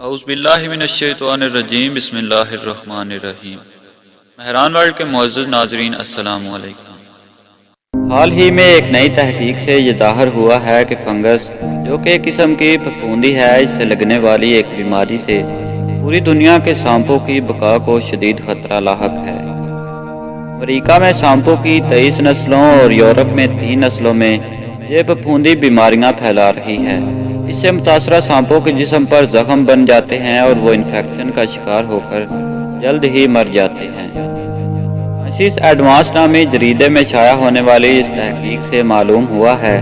اعوذ باللہ من الشیطان الرجیم بسم اللہ الرحمن الرحیم۔ مہران ورلڈ کے معزز ناظرین السلام علیکم۔ حال ہی میں ایک نئی تحقیق سے یہ ظاہر ہوا ہے کہ فنگس جو کہ ایک قسم کی پھپھوندی ہے، اس سے لگنے والی ایک بیماری سے پوری دنیا کے سانپوں کی بقا کو شدید خطرہ لاحق ہے۔ امریکہ میں سانپوں کی 23 نسلوں اور یورپ میں 3 نسلوں میں یہ پھپھوندی بیماریاں پھیلا رہی ہے۔ اس سے متاثرہ سانپوں کے جسم پر زخم بن جاتے ہیں اور وہ انفیکشن کا شکار ہو کر جلد ہی مر جاتے ہیں۔ سائنسز ایڈوانس نامی جریدے میں شائع ہونے والی اس تحقیق سے معلوم ہوا ہے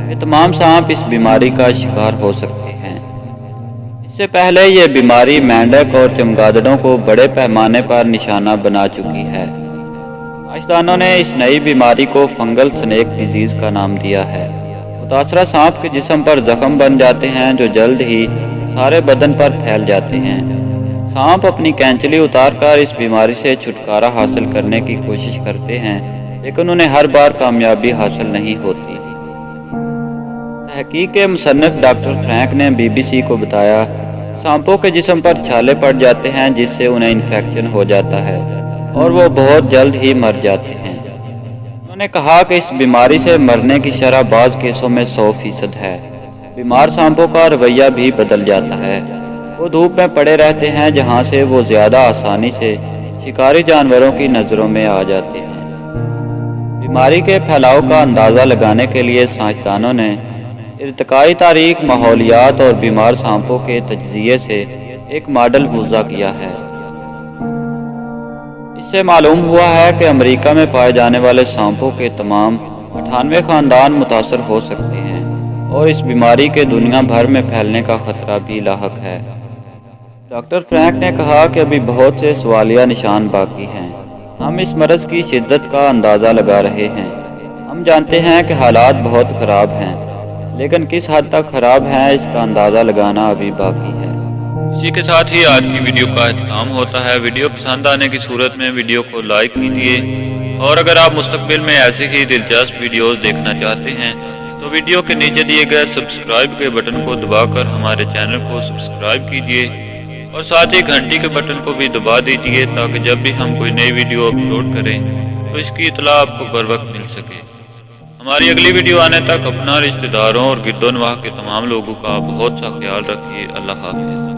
کہ تمام سانپ اس بیماری کا شکار ہو سکتے ہیں۔ اس سے پہلے یہ بیماری مینڈک اور چمگادڑوں کو بڑے پیمانے پر نشانہ بنا چکی ہے۔ سائنسدانوں نے اس نئی بیماری کو فنگل سنیک ڈیزیز کا نام دیا ہے۔ متاثرہ سانپ کے جسم پر زخم بن جاتے ہیں جو جلد ہی سارے بدن پر پھیل جاتے ہیں۔ سانپ اپنی کینچلی اتار کر اس بیماری سے چھٹکارا حاصل کرنے کی کوشش کرتے ہیں، لیکن انہیں ہر بار کامیابی حاصل نہیں ہوتی۔ تحقیق کے مصنف ڈاکٹر فرینک نے BBC کو بتایا سانپوں کے جسم پر چھالے پڑ جاتے ہیں جس سے انہیں انفیکشن ہو جاتا ہے اور وہ بہت جلد ہی مر جاتے ہیں۔ انہوں نے کہا کہ اس بیماری سے مرنے کی شرح بعض کیسوں میں 100% ہے۔ بیمار سانپوں کا رویہ بھی بدل جاتا ہے، وہ دھوپ میں پڑے رہتے ہیں جہاں سے وہ زیادہ آسانی سے شکاری جانوروں کی نظروں میں آ جاتے ہیں۔ بیماری کے پھیلاؤ کا اندازہ لگانے کے لیے سائنسدانوں نے ارتقائی تاریخ، ماحولیات اور بیمار سانپوں کے تجزیے سے ایک ماڈل وضع کیا ہے۔ اس سے معلوم ہوا ہے کہ امریکہ میں پائے جانے والے سانپوں کے تمام 98 خاندان متاثر ہو سکتے ہیں اور اس بیماری کے دنیا بھر میں پھیلنے کا خطرہ بھی لاحق ہے۔ ڈاکٹر فرینک نے کہا کہ ابھی بہت سے سوالیہ نشان باقی ہیں۔ ہم اس مرض کی شدت کا اندازہ لگا رہے ہیں۔ ہم جانتے ہیں کہ حالات بہت خراب ہیں، لیکن کس حد تک خراب ہیں اس کا اندازہ لگانا ابھی باقی ہے۔ اسی کے ساتھ ہی آج کی ویڈیو کا اختتام ہوتا ہے۔ ویڈیو پسند آنے کی صورت میں ویڈیو کو لائک کیجیے، اور اگر آپ مستقبل میں ایسے ہی دلچسپ ویڈیوز دیکھنا چاہتے ہیں تو ویڈیو کے نیچے دیے گئے سبسکرائب کے بٹن کو دبا کر ہمارے چینل کو سبسکرائب کیجیے، اور ساتھ ہی گھنٹی کے بٹن کو بھی دبا دیجیے تاکہ جب بھی ہم کوئی نئی ویڈیو اپلوڈ کریں تو اس کی اطلاع آپ کو بر وقت مل سکے۔ ہماری اگلی ویڈیو آنے تک اپنا، رشتہ داروں اور گرد و نواح کے تمام لوگوں کا بہت سا خیال رکھیے۔ اللہ حافظ۔